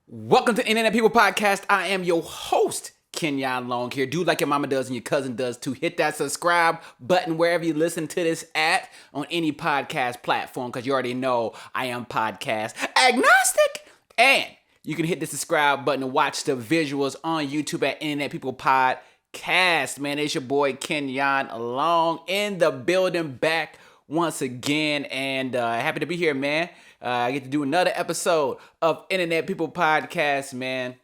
Welcome to Internet People Podcast. I am your host, Kenyonlong here. Do like your mama does and your cousin does to hit that subscribe button wherever you listen to this at on any podcast platform, because you already know I am podcast agnostic. And you can hit the subscribe button to watch the visuals on YouTube at Internet People Podcast. Man, it's your boy Kenyonlong in the building back once again, and happy to be here, man. I get to do another episode of Internet People Podcast, man.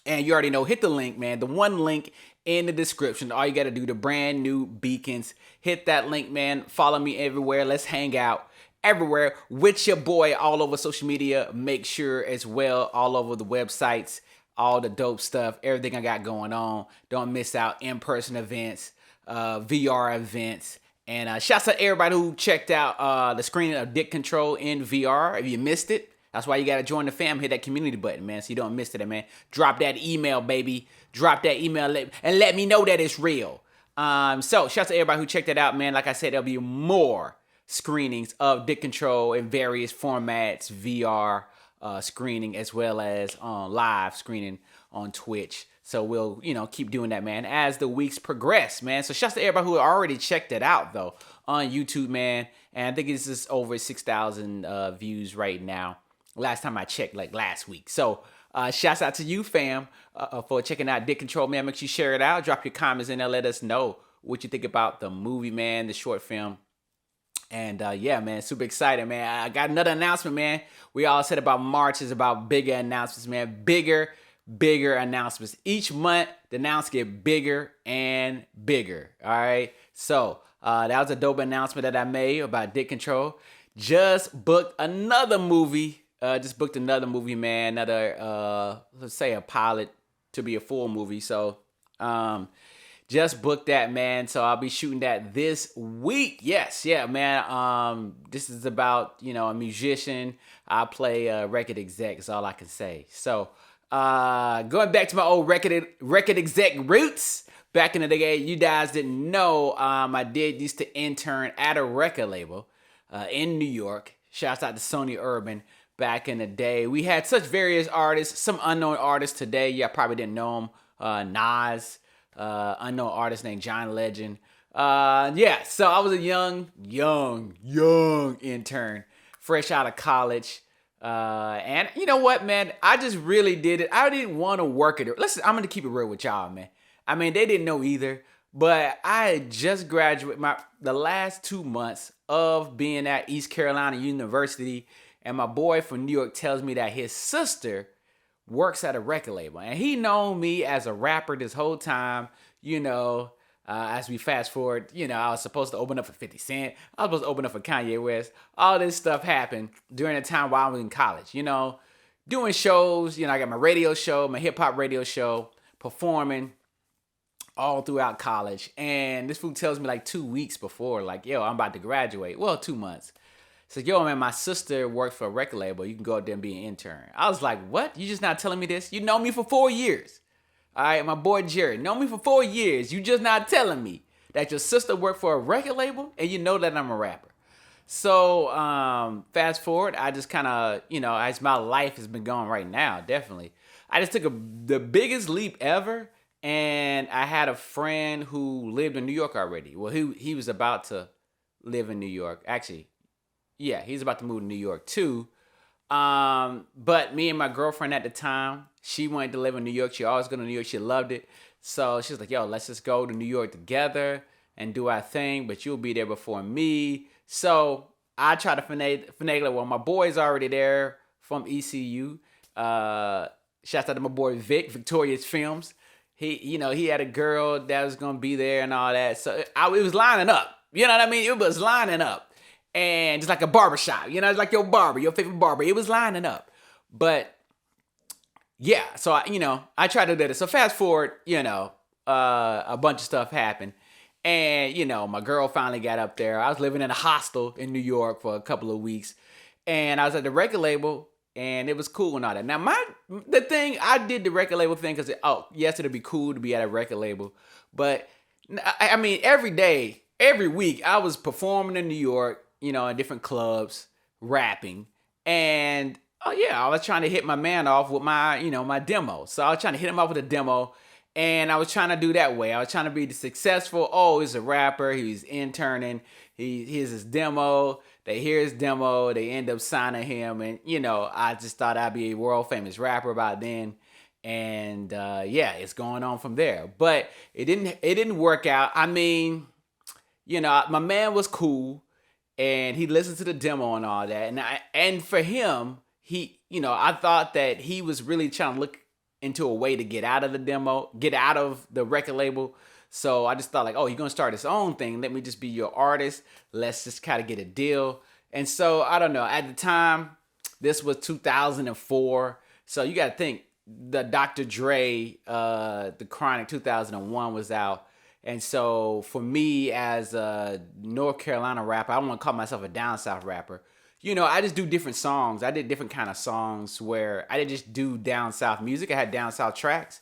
And you already know, hit the link, man. The one link in the description. All you got to do, the brand new beacons. Hit that link, man. Follow me everywhere. Let's hang out everywhere with your boy all over social media. Make sure as well, all over the websites, all the dope stuff, everything I got going on. Don't miss out in-person events, VR events. And shouts out to everybody who checked out the screening of Dick Control in VR. If you missed it, that's why you got to join the fam. Hit that community button, man, so you don't miss it, man. Drop that email, baby. Drop that email and let me know that it's real. So shouts to everybody who checked that out, man. Like I said, there'll be more screenings of Dick Control in various formats, VR screening, as well as live screening on Twitch. So we'll, keep doing that, man, as the weeks progress, man. So shouts to everybody who already checked it out, though, on YouTube, man. And I think it's just over 6,000 views right now. Last time I checked, like last week. So shouts out to you, fam, for checking out Dick Control, man. Make sure you share it out. Drop your comments in there. Let us know what you think about the movie, man, the short film. And yeah, man, super excited, man. I got another announcement, man. We all said about March is about bigger announcements, man. Bigger announcements. Each month, the announcements get bigger and bigger. All right. So that was a dope announcement that I made about Dick Control. Just booked another movie. Man. Another, let's say a pilot to be a full movie. So just booked that, man. So I'll be shooting that this week. Yes. Yeah, man. This is about, a musician. I play a record exec. Is all I can say. So going back to my old record exec roots. Back in the day, you guys didn't know, I used to intern at a record label in New York. Shouts out to Sony Urban. Back in the day, we had such various artists, some unknown artists today. Yeah, I probably didn't know them. Nas, unknown artist named John Legend. Yeah, so I was a young intern, fresh out of college. And you know what, man? I just really did it. I didn't want to work it. Listen, I'm going to keep it real with y'all, man. I mean, they didn't know either, but I had just graduated the last 2 months of being at East Carolina University, and my boy from New York tells me that his sister works at a record label, and he known me as a rapper this whole time, as we fast forward, I was supposed to open up for 50 Cent. I was supposed to open up for Kanye West. All this stuff happened during the time while I was in college, doing shows. I got my radio show, my hip hop radio show, performing all throughout college. And this fool tells me like 2 weeks before, like, yo, I'm about to graduate. Well, 2 months. So, yo, man, my sister works for a record label. You can go out there and be an intern. I was like, what? You just not telling me this? You know me for 4 years. All right, my boy Jerry, know me for 4 years. You just not telling me that your sister worked for a record label and you know that I'm a rapper. So fast forward, I just kind of, as my life has been going right now, definitely. I just took the biggest leap ever, and I had a friend who lived in New York already. Well, he was about to live in New York. Actually, yeah, he's about to move to New York too. But me and my girlfriend at the time, she wanted to live in New York. She always go to New York. She loved it. So she was like, yo, let's just go to New York together and do our thing, but you'll be there before me. So I try to finagle it. Well, my boy's already there from ECU. Shouts out to my boy Victorious Films. He had a girl that was going to be there and all that. So it was lining up. You know what I mean? It was lining up. And just like a barbershop, it's like your barber, your favorite barber. It was lining up. But yeah, so I tried to do this. So fast forward, a bunch of stuff happened. And, my girl finally got up there. I was living in a hostel in New York for a couple of weeks. And I was at the record label, and it was cool and all that. Now, I did the record label thing because, yes, it'd be cool to be at a record label. But, I mean, every day, every week, I was performing in New York, in different clubs, rapping. And Oh yeah, I was trying to hit my man off with my, my demo. So I was trying to hit him off with a demo, and I was trying to do that way. I was trying to be successful. Oh, he's a rapper. He's interning. Here's his demo. They hear his demo. They end up signing him, and I just thought I'd be a world famous rapper by then. And yeah, it's going on from there. But it didn't work out. I mean, my man was cool, and he listened to the demo and all that. And for him, I thought that he was really trying to look into a way to get out of the demo, get out of the record label. So I just thought like, oh, he's gonna start his own thing. Let me just be your artist. Let's just kind of get a deal. And so I don't know. At the time, this was 2004. So you got to think the Dr. Dre, the Chronic 2001 was out. And so for me as a North Carolina rapper, I don't want to call myself a down south rapper. I just do different songs. I did different kind of songs where I didn't just do down south music. I had down south tracks.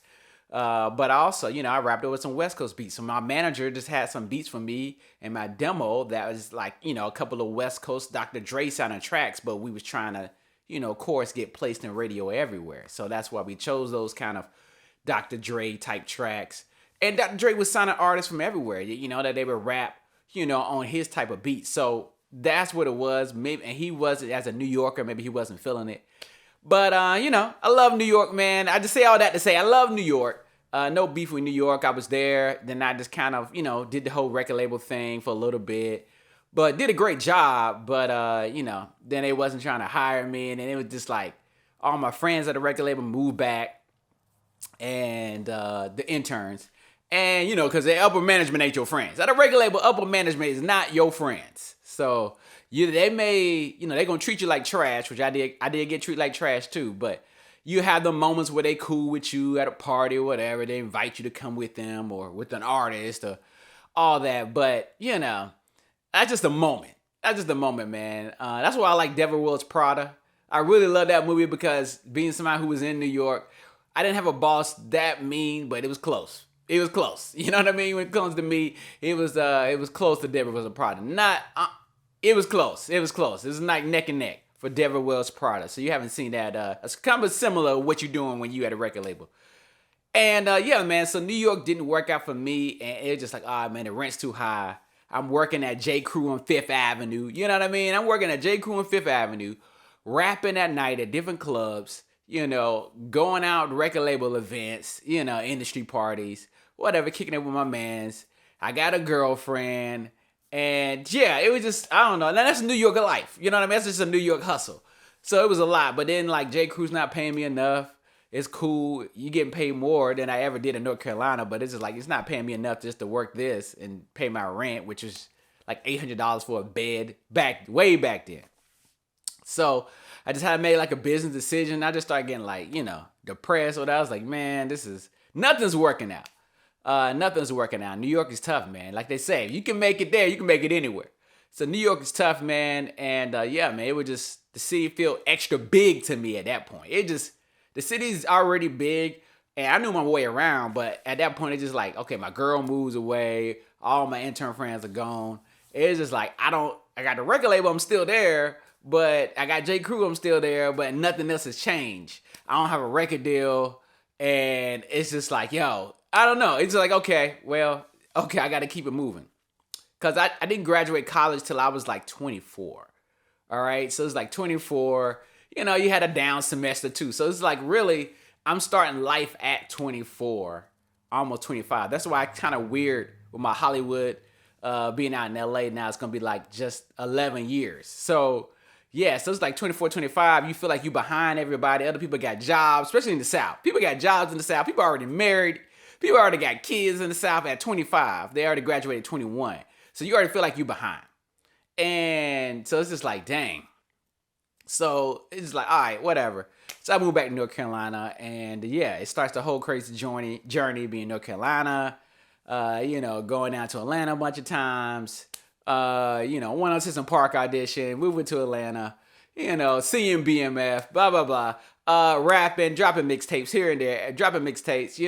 But also, I rapped over some West Coast beats. So my manager just had some beats for me and my demo that was like, a couple of West Coast Dr. Dre sounding tracks, but we was trying to, of course, get placed in radio everywhere. So that's why we chose those kind of Dr. Dre type tracks. And Dr. Dre was signing artists from everywhere, that they would rap, on his type of beat. So that's what it was. Maybe, and he wasn't, as a New Yorker, maybe he wasn't feeling it. But, I love New York, man. I just say all that to say I love New York. No beef with New York. I was there. Then I just kind of, did the whole record label thing for a little bit. But did a great job. But, then they wasn't trying to hire me. And then it was just like all my friends at the record label moved back. And the interns. And, because the upper management ain't your friends. At a record label, upper management is not your friends. So they may, they're going to treat you like trash, which I did get treated like trash too. But you have the moments where they cool with you at a party or whatever. They invite you to come with them or with an artist or all that. But, that's just a moment. That's just a moment, man. That's why I like Devil Wears Prada. I really love that movie because being somebody who was in New York, I didn't have a boss that mean, but it was close. It was close. You know what I mean? When it comes to me, it was close to Devil Wears Prada. It was close. It was close. It was like neck and neck for Devil Wears Prada. So you haven't seen that. It's kind of similar to what you're doing when you at a record label. And yeah, man. So New York didn't work out for me, and it's just like, man, the rent's too high. I'm working at J. Crew on Fifth Avenue. You know what I mean? I'm working at J. Crew on Fifth Avenue, rapping at night at different clubs. Going out to record label events. Industry parties, whatever, kicking it with my mans. I got a girlfriend. And yeah, it was just, I don't know. Now that's New York life. You know what I mean? That's just a New York hustle. So it was a lot. But then like J. Crew's not paying me enough. It's cool. You getting paid more than I ever did in North Carolina. But it's just like, it's not paying me enough just to work this and pay my rent, which is like $800 for a bed way back then. So I just had to make like a business decision. I just started getting like, depressed. Or I was like, man, nothing's working out. Nothing's working out. New York is tough, man. Like they say, if you can make it there, you can make it anywhere. So New York is tough, man. And yeah, man, it would just, the city feel extra big to me at that point. The city's already big, and I knew my way around, but at that point, it's just like, okay, my girl moves away. All my intern friends are gone. It's just like, I got the record label, I'm still there, but I got J. Crew, I'm still there, but nothing else has changed. I don't have a record deal, and it's just like, yo, I don't know. It's just like, okay, I got to keep it moving. Because I didn't graduate college till I was like 24. All right? So it's like 24. You had a down semester too. So it's like really, I'm starting life at 24, almost 25. That's why it's kind of weird with my Hollywood being out in LA now. It's going to be like just 11 years. So yeah, so it's like 24, 25. You feel like you behind everybody. Other people got jobs, especially in the South. People got jobs in the South. People already married. People already got kids in the South at 25. They already graduated at 21. So you already feel like you behind. And so it's just like, dang. So it's just like, all right, whatever. So I moved back to North Carolina. And yeah, it starts the whole crazy journey being North Carolina. Going down to Atlanta a bunch of times. Went on to some park audition. Moving to Atlanta. Seeing BMF. Blah, blah, blah. Rapping, dropping mixtapes here and there. Dropping mixtapes,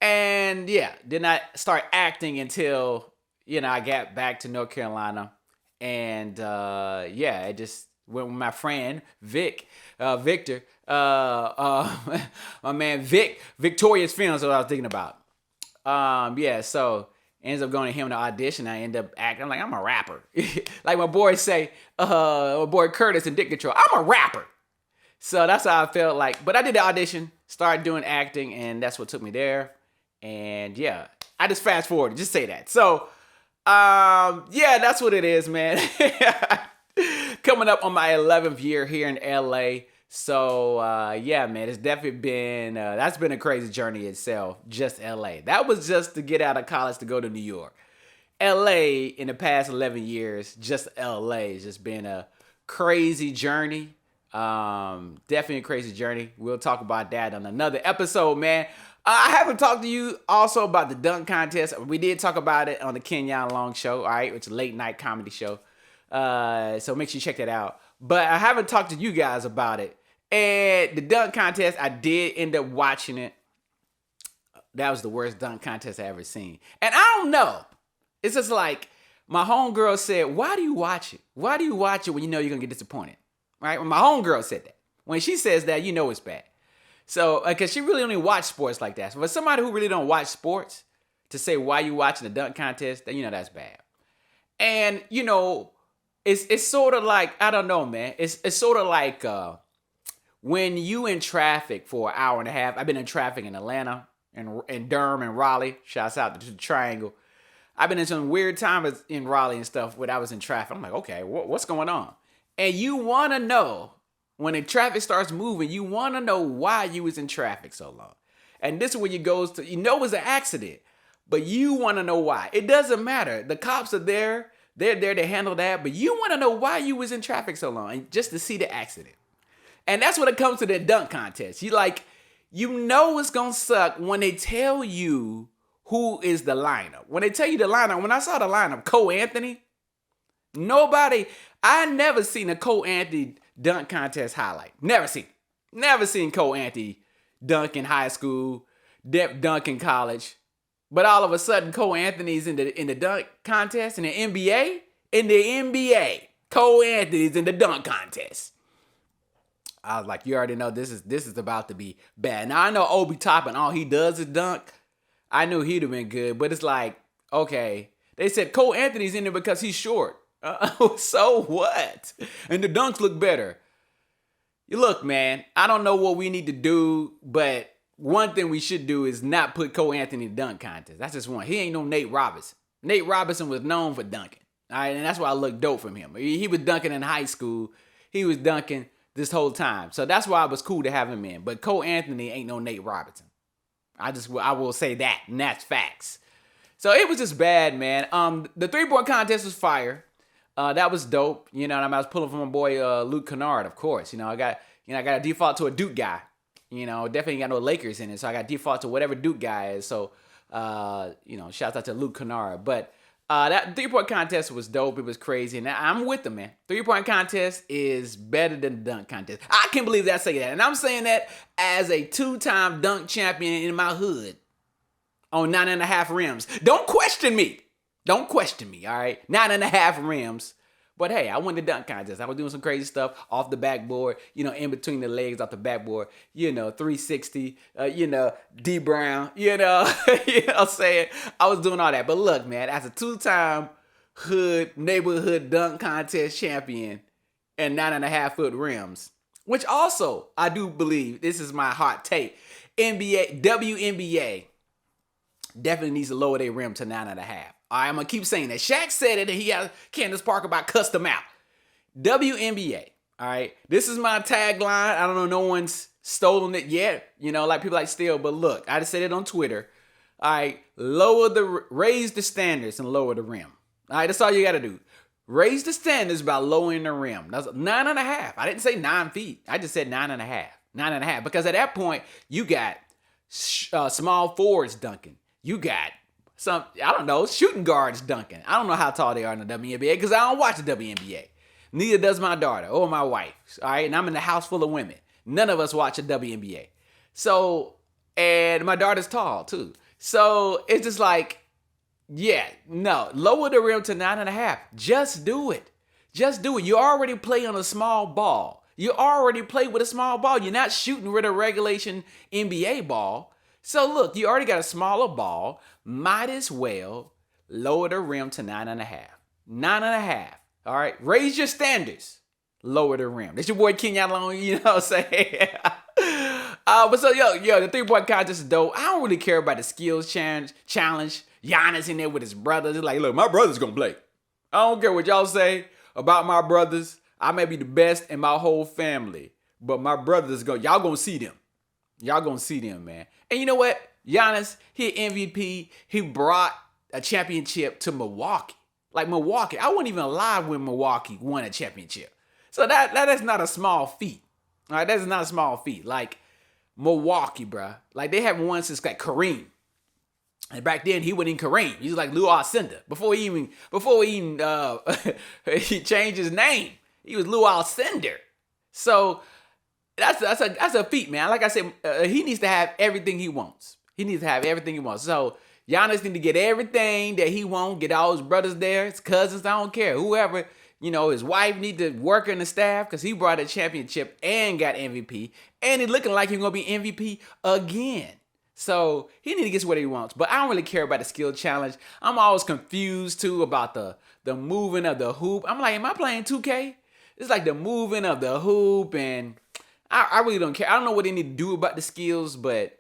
And yeah, did not start acting until, I got back to North Carolina. And yeah, it just with my friend Victor, my man Victorious Films. What I was thinking about. So ends up going to him to audition. I end up acting like I'm a rapper. Like my boys say, my boy Curtis and Dick Control, I'm a rapper. So that's how I felt like. But I did the audition, started doing acting, and that's what took me there. And yeah, I just fast forwarded, just say that. So, that's what it is, man. Coming up on my 11th year here in LA. So, man, it's definitely been, that's been a crazy journey itself, just LA. That was just to get out of college to go to New York. LA, in the past 11 years, just LA has just been a crazy journey. Definitely a crazy journey. We'll talk about that on another episode, man. I haven't talked to you also about the dunk contest. We did talk about it on the Kenyonlong show, all right, which is a late night comedy show. So make sure you check that out. But I haven't talked to you guys about it. And the dunk contest, I did end up watching it. That was the worst dunk contest I ever seen. And I don't know. It's just like my homegirl said, why do you watch it? Why do you watch it when you know you're going to get disappointed? Right? When my homegirl said that. When she says that, you know it's bad. So, because she really only watch sports like that. So for somebody who really don't watch sports to say why you watching the dunk contest, then you know that's bad. And, you know, it's sort of like, I don't know, man. It's sort of like when you in traffic for an hour and a half. I've been in traffic in Atlanta and Durham and Raleigh. Shouts out to the Triangle. I've been in some weird times in Raleigh and stuff when I was in traffic. I'm like, okay, what's going on? And you want to know, when the traffic starts moving, you want to know why you was in traffic so long. And this is when you goes to, you know it was an accident, but you want to know why. It doesn't matter. The cops are there. They're there to handle that, but you want to know why you was in traffic so long, and just to see the accident. And that's when it comes to the dunk contest. You know it's going to suck when they tell you who is the lineup. When they tell you the lineup, when I saw the lineup, Cole Anthony, I never seen a Cole Anthony dunk contest highlight. Never seen Cole Anthony dunk in high school, dunk in college. But all of a sudden, Cole Anthony's in the dunk contest in the NBA. In the NBA, Cole Anthony's in the dunk contest. I was like, you already know this is about to be bad. Now I know Obi Toppin, all he does is dunk. I knew he'd have been good, but it's like, okay, they said Cole Anthony's in there because he's short. So what? And the dunks look better. Look, man, I don't know what we need to do, but one thing we should do is not put Cole Anthony in the dunk contest. That's just one. He ain't no Nate Robinson. Nate Robinson was known for dunking. All right, and that's why I look dope from him. He was dunking in high school. He was dunking this whole time. So that's why it was cool to have him in. But Cole Anthony ain't no Nate Robinson. I will say that, and that's facts. So it was just bad, man. The 3-point contest was fire. That was dope. You know, I was pulling for my boy Luke Kennard, of course. I got to default to a Duke guy. Definitely ain't got no Lakers in it, so I got to default to whatever Duke guy is. So, shouts out to Luke Kennard. But that 3-point contest was dope. It was crazy, and I'm with them, man. 3-point contest is better than the dunk contest. I can't believe that I say that, and I'm saying that as a 2-time dunk champion in my hood on 9.5 rims. Don't question me. Don't question me, all right? 9.5 rims. But hey, I won the dunk contest. I was doing some crazy stuff off the backboard, in between the legs off the backboard, 360, D Brown, you know what I'm saying? I was doing all that. But look, man, as a 2-time neighborhood dunk contest champion and 9.5 foot rims, which also I do believe, this is my hot take, WNBA definitely needs to lower their rim to 9.5. All right, I'm going to keep saying that. Shaq said it, and he had Candace Parker about cussed him out. WNBA, all right? This is my tagline. I don't know, no one's stolen it yet, like people like Steele, but look, I just said it on Twitter. All right, raise the standards and lower the rim. All right, that's all you got to do. Raise the standards by lowering the rim. That's 9.5. I didn't say 9 feet. I just said 9.5. 9.5, because at that point, you got small forwards dunking. You got some, I don't know, shooting guards dunking. I don't know how tall they are in the WNBA because I don't watch the WNBA. Neither does my daughter or my wife. All right, and I'm in a house full of women. None of us watch the WNBA. So, and my daughter's tall too. So it's just like, yeah, no, lower the rim to 9.5. Just do it. Just do it. You already play on a small ball. You already play with a small ball. You're not shooting with a regulation NBA ball. So look, you already got a smaller ball. Might as well lower the rim to 9.5. 9.5. All right. Raise your standards. Lower the rim. That's your boy Kenyonlong, you know what I'm saying? But so the 3-point contest is dope. I don't really care about the skills challenge. Giannis in there with his brothers. It's like, look, my brother's gonna play. I don't care what y'all say about my brothers. I may be the best in my whole family, but my brothers y'all gonna see them. Y'all gonna see them, man. And you know what? Giannis, he MVP. He brought a championship to Milwaukee. Like Milwaukee, I wasn't even alive when Milwaukee won a championship. So that is not a small feat. All right, that is not a small feat. Like Milwaukee, bruh. Like they haven't won since like Kareem. And back then he wasn't even Kareem. He was like Lou Alcindor. Before he even he changed his name. He was Lou Alcindor. So that's a feat, man. Like I said, he needs to have everything he wants. He needs to have everything he wants. So Giannis need to get everything that he wants. Get all his brothers there, his cousins. I don't care. Whoever. His wife need to work in the staff because he brought a championship and got MVP. And he's looking like he's going to be MVP again. So he need to get what he wants. But I don't really care about the skill challenge. I'm always confused, too, about the moving of the hoop. I'm like, am I playing 2K? It's like the moving of the hoop. And I really don't care. I don't know what they need to do about the skills, but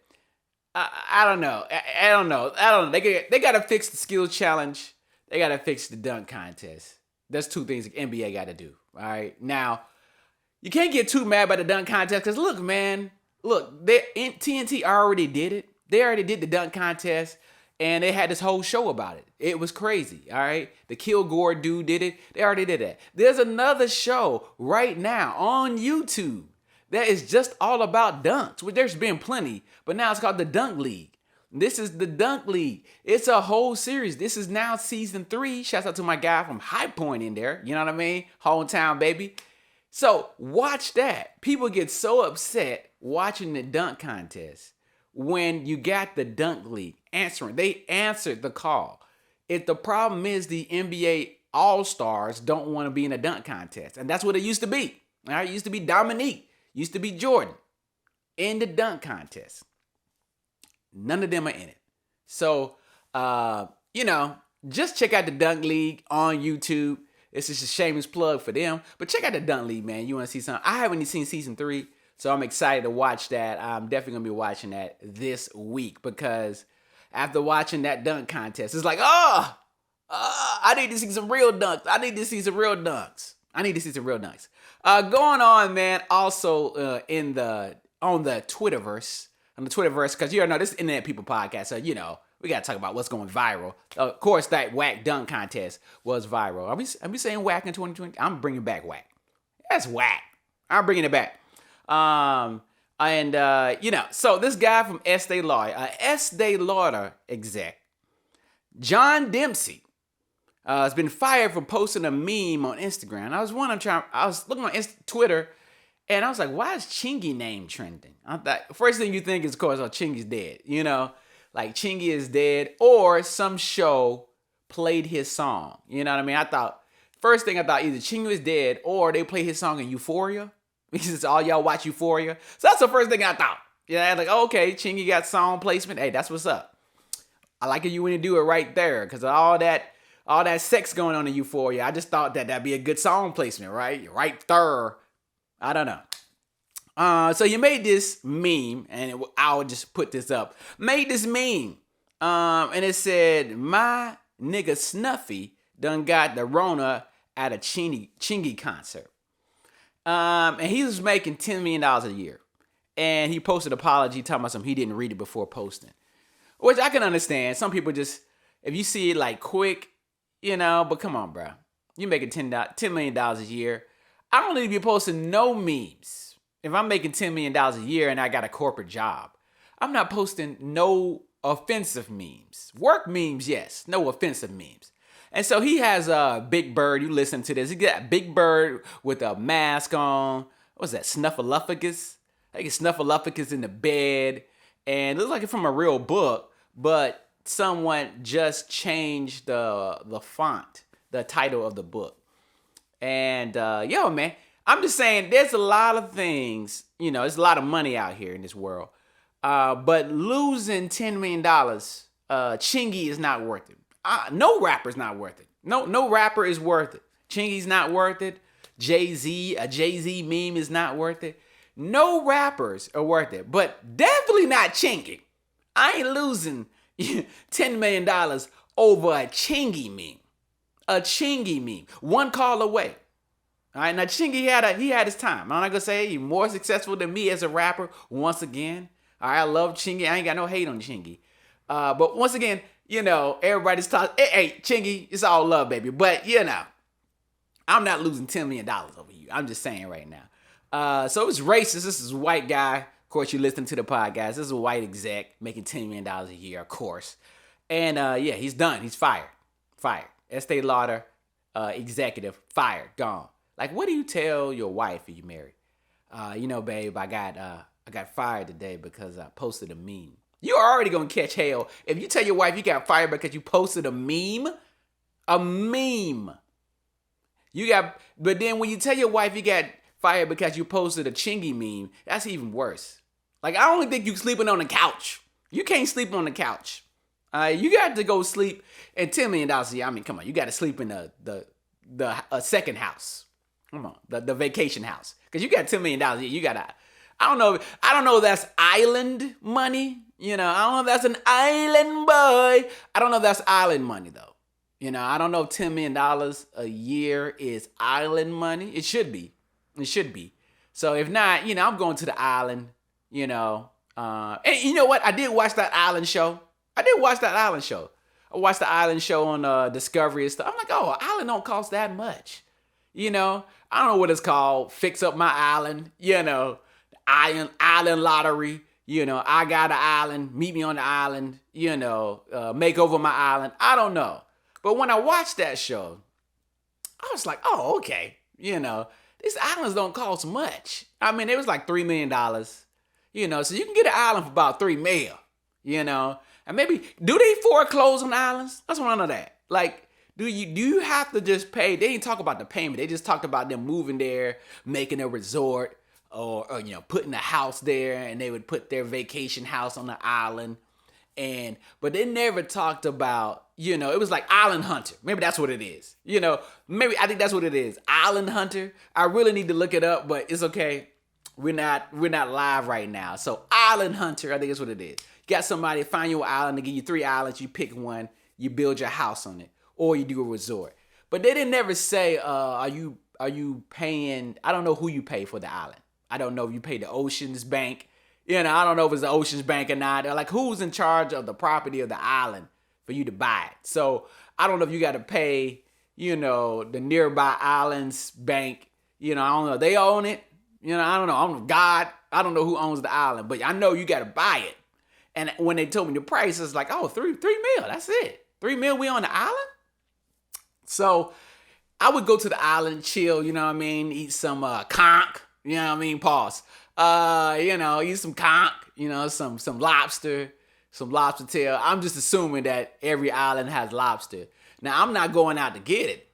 I don't know. I don't know. They got to fix the skills challenge. They got to fix the dunk contest. That's two things the NBA got to do, all right? Now, you can't get too mad about the dunk contest because, look, man, TNT already did it. They already did the dunk contest, and they had this whole show about it. It was crazy, all right? The Kilgore dude did it. They already did that. There's another show right now on YouTube that is just all about dunks. Well, there's been plenty, but now it's called the Dunk League. This is the Dunk League. It's a whole series. This is now season 3. Shouts out to my guy from High Point in there. You know what I mean? Hometown, baby. So watch that. People get so upset watching the dunk contest when you got the Dunk League answering. They answered the call. If the problem is the NBA All-Stars don't want to be in a dunk contest. And that's what it used to be. All right? It used to be Dominique. Used to be Jordan in the dunk contest. None of them are in it. So, just check out the Dunk League on YouTube. It's just a shameless plug for them. But check out the Dunk League, man. You want to see something? I haven't seen season 3, so I'm excited to watch that. I'm definitely going to be watching that this week because after watching that dunk contest, it's like, I need to see some real dunks. Going on, man, also on the Twitterverse. On the Twitterverse, because you know this is Internet People podcast, so we gotta talk about what's going viral. Of course, that whack dunk contest was viral. Are we saying whack in 2020? I'm bringing back whack. That's whack. I'm bringing it back. So this guy from Estee Lauder exec, John Dempsey, has been fired for posting a meme on Instagram. I was looking on Twitter. And I was like, why is Chingy name trending? I thought, first thing you think is, of course, Chingy's dead. Like Chingy is dead or some show played his song. You know what I mean? First thing I thought either Chingy is dead or they play his song in Euphoria. Because all y'all watch Euphoria. So that's the first thing I thought. Yeah, like, okay, Chingy got song placement. Hey, that's what's up. I like it you when you do it right there. Because all that sex going on in Euphoria, I just thought that'd be a good song placement, right? Right there. I don't know. So you made this meme, and I'll just put this up. Made this meme, and it said, "My nigga Snuffy done got the Rona at a Chingy concert." And he was making $10 million a year, and he posted an apology talking about something he didn't read it before posting, which I can understand. Some people just, if you see it like quick, but come on, bro, you making $10 million a year. I don't need to be posting no memes. If I'm making $10 million a year and I got a corporate job, I'm not posting no offensive memes. Work memes, yes. No offensive memes. And so he has a Big Bird. You listen to this. He got Big Bird with a mask on. What's that? Snuffleupagus? I think it's Snuffleupagus in the bed. And it looks like it's from a real book, but someone just changed the font, the title of the book. And yo, man, I'm just saying there's a lot of things, there's a lot of money out here in this world. But losing $10 million, Chingy is not worth it. No rapper's not worth it. No rapper is worth it. Chingy's not worth it. A Jay-Z meme is not worth it. No rappers are worth it, but definitely not Chingy. I ain't losing $10 million over a Chingy meme. A Chingy meme. One call away. All right, now Chingy he had his time. I'm not gonna say he's more successful than me as a rapper. Once again, all right, I love Chingy. I ain't got no hate on Chingy. But once again, everybody's talking. Hey, Chingy, it's all love, baby. But I'm not losing $10 million over you. I'm just saying right now. So it's racist. This is a white guy. Of course, you listen to the podcast. This is a white exec making $10 million a year, of course. And he's done. He's fired. Estee Lauder Executive, fired, gone. Like, what do you tell your wife if you married? Babe, I got fired today because I posted a meme. You're already gonna catch hell if you tell your wife you got fired because you posted a meme. A meme. But then when you tell your wife you got fired because you posted a Chingy meme, that's even worse. Like, I only think you sleeping on the couch. You can't sleep on the couch. You got to go sleep in $10 million a year. I mean, come on, you got to sleep in the second house. Come on, the vacation house, because you got $10 million a year. You got to. I don't know if that's island money. I don't know if that's an island boy. I don't know if that's island money though. I don't know if $10 million a year is island money. It should be. So if not, I'm going to the island. And you know what? I did watch that island show. I watched the island show on Discovery and stuff. I'm like, oh, island don't cost that much. I don't know what it's called. Fix up my island. Island lottery. I got an island. Meet me on the island. Make over my island. I don't know. But when I watched that show, I was like, oh, okay. These islands don't cost much. I mean, it was like $3 million. So you can get an island for about $3 million. And maybe, do they foreclose on islands? I just want to know that. Like, do you have to just pay? They didn't talk about the payment. They just talked about them moving there, making a resort, or putting a house there, and they would put their vacation house on the island. But they never talked about, it was like Island Hunter. Maybe that's what it is. Maybe I think that's what it is. Island Hunter. I really need to look it up, but it's okay. We're not live right now. So Island Hunter, I think is what it is. You got somebody find you an island, to give you 3 islands, you pick one, you build your house on it, or you do a resort. But they didn't never say, are you paying? I don't know who you pay for the island. I don't know if you pay the Oceans Bank. I don't know if it's the Oceans Bank or not. They're like, who's in charge of the property of the island for you to buy it? So I don't know if you got to pay, the nearby islands bank. I don't know. They own it. I don't know. I'm God. I don't know who owns the island, but I know you got to buy it. And when they told me the price, it's like, oh, $3 million. That's it. $3 million. We on the island. So I would go to the island, chill. Eat some conch. Pause. Eat some conch. Some lobster, some lobster tail. I'm just assuming that every island has lobster. Now I'm not going out to get it.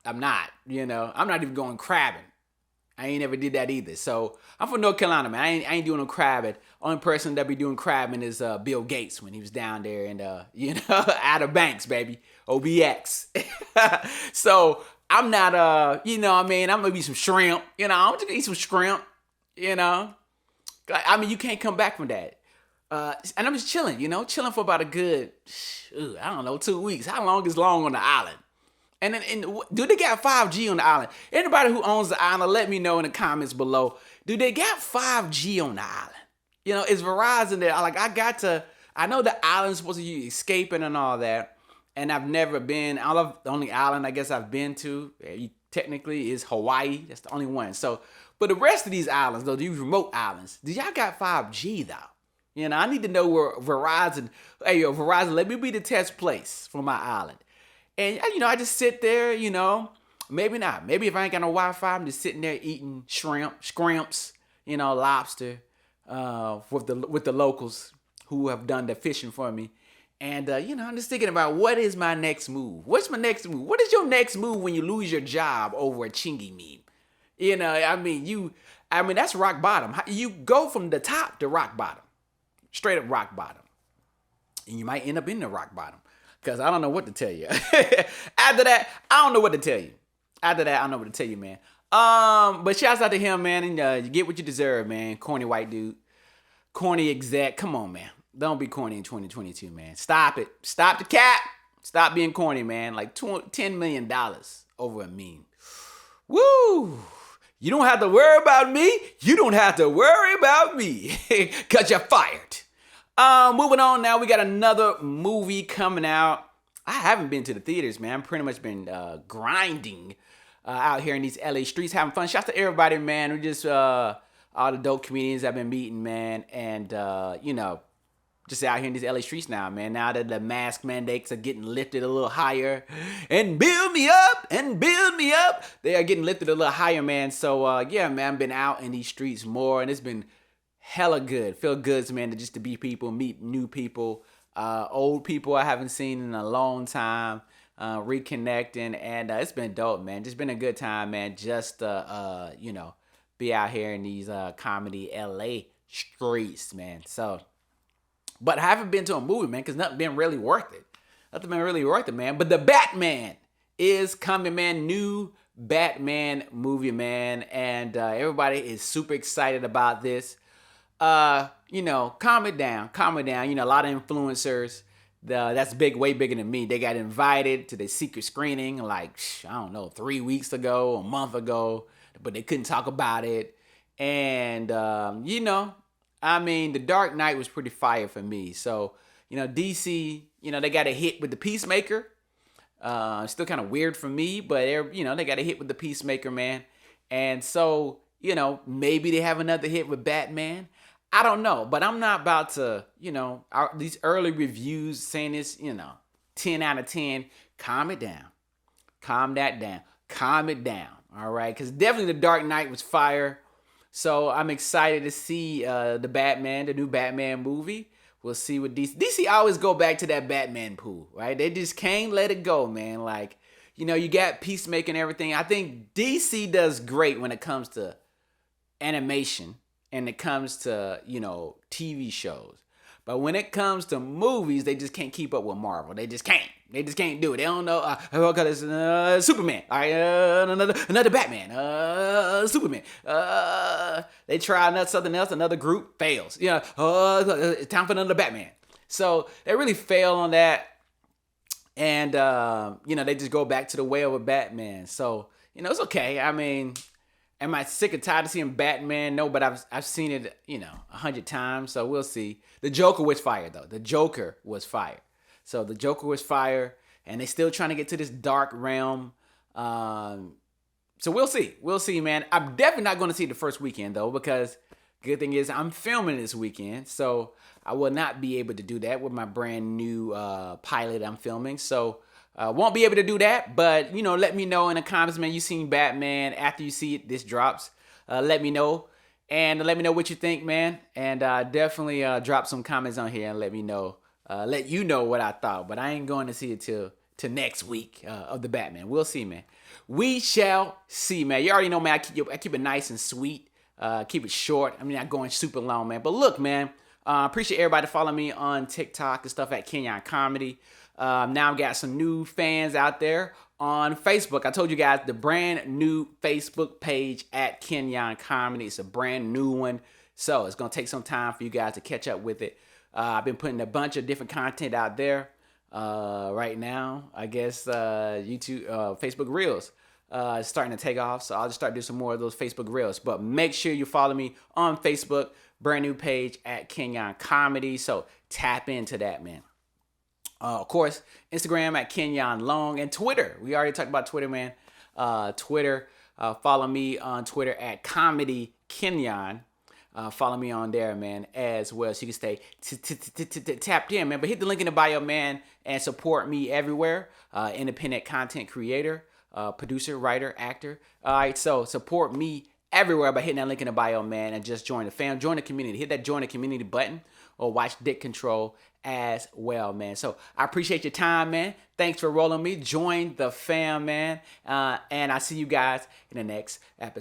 I'm not. I'm not even going crabbing. I ain't never did that either. So I'm from North Carolina, man. I ain't doing no crabbing. Only person that be doing crabbing is Bill Gates when he was down there and Outer Banks, baby. OBX. So I'm not I'm gonna be some shrimp. I'm just gonna eat some shrimp. I mean, you can't come back from that. And I'm just chilling, chilling for about a good, 2 weeks. How long is long on the island? And do they got 5G on the island? Anybody who owns the island, let me know in the comments below. Do they got 5G on the island? Is Verizon there? Like, I know the island's supposed to be escaping and all that. And I've never been, the only island I guess I've been to, technically, is Hawaii. That's the only one. So, but the rest of these islands, though, these remote islands, do y'all got 5G, though? I need to know where Verizon, Verizon, let me be the test place for my island. And, I just sit there, maybe not. Maybe if I ain't got no Wi-Fi, I'm just sitting there eating scrimps, lobster, with the locals who have done the fishing for me. And, I'm just thinking about what is my next move? What's my next move? What is your next move when you lose your job over a Chingy meme? That's rock bottom. You go from the top to rock bottom, straight up rock bottom. And you might end up in the rock bottom because I don't know what to tell you. After that, I don't know what to tell you. Man. But shouts out to him, man. And you get what you deserve, man. Corny white dude. Corny exec. Come on, man. Don't be corny in 2022, man. Stop it. Stop the cap. Stop being corny, man. Like $10 million over a meme. Woo! You don't have to worry about me. You don't have to worry about me. Because you're fired. Moving on now. We got another movie coming out. I haven't been to the theaters, man. I've pretty much been grinding out here in these LA streets, having fun. Shouts to everybody, man. We just, all the dope comedians I've been meeting, man. And, just out here in these LA streets now, man. Now that the mask mandates are getting lifted a little higher and build me up. They are getting lifted a little higher, man. So, yeah, man, I've been out in these streets more and it's been hella good. Feel good, man, to be people, meet new people, old people I haven't seen in a long time, reconnecting. And it's been dope, man. Just been a good time, man. Just, be out here in these comedy LA streets, man. So, but I haven't been to a movie, man, because nothing been really worth it. Man. But the Batman is coming, man. New Batman movie, man. And everybody is super excited about this. Calm it down. A lot of influencers, that's way bigger than me. They got invited to the secret screening, like, 3 weeks ago, a month ago, but they couldn't talk about it. And, The Dark Knight was pretty fire for me. So, DC, they got a hit with the Peacemaker. Still kind of weird for me, but, they got a hit with the Peacemaker, man. And so, maybe they have another hit with Batman. I don't know, but I'm not about to, these early reviews saying this, 10 out of 10. Calm it down. Calm that down. Calm it down. All right. Because definitely The Dark Knight was fire. So I'm excited to see the new Batman movie. We'll see what DC always go back to that Batman pool, right? They just can't let it go, man. Like, you got Peacemaker and everything. I think DC does great when it comes to animation and it comes to, TV shows. But when it comes to movies, they just can't keep up with Marvel. They just can't. They just can't do it. They don't know. It's Superman. All right, another Batman. Superman. They try something else. Another group fails. It's time for another Batman. So they really fail on that. And, they just go back to the way of a Batman. So, it's okay. I mean, am I sick and tired of seeing Batman? No, but I've seen it, 100 times. So we'll see. The Joker was fire, though. So the Joker was fire, and they still trying to get to this dark realm. So we'll see. We'll see, man. I'm definitely not going to see it the first weekend, though, because good thing is I'm filming this weekend. So I will not be able to do that with my brand new pilot I'm filming. So won't be able to do that. But, let me know in the comments, man. You seen Batman. After you see it, this drops. Let me know. And let me know what you think, man. And definitely drop some comments on here and let me know. Let you know what I thought. But I ain't going to see it till next week of the Batman. We'll see, man. We shall see, man. You already know, man. I keep it nice and sweet. Keep it short. I'm not going super long, man. But look, man. Appreciate everybody following me on TikTok and stuff at Kenyon Comedy. Now I've got some new fans out there on Facebook. I told you guys the brand new Facebook page at Kenyon Comedy. It's a brand new one. So it's going to take some time for you guys to catch up with it. I've been putting a bunch of different content out there right now. I guess YouTube, Facebook Reels is starting to take off. So I'll just start doing some more of those Facebook Reels. But make sure you follow me on Facebook. Brand new page at Kenyon Comedy. So tap into that, man. Of course, Instagram at Kenyonlong and Twitter. We already talked about Twitter, man. Twitter. Follow me on Twitter at Comedy Kenyon. Follow me on there, man, as well, so you can stay tapped in, man. But hit the link in the bio, man, and support me everywhere. Independent content creator, producer, writer, actor. All right, so support me everywhere by hitting that link in the bio, man, and just join the fam, join the community. Hit that join the community button or watch Dick Control as well, man. So I appreciate your time, man. Thanks for rolling me. Join the fam, man. And I'll see you guys in the next episode.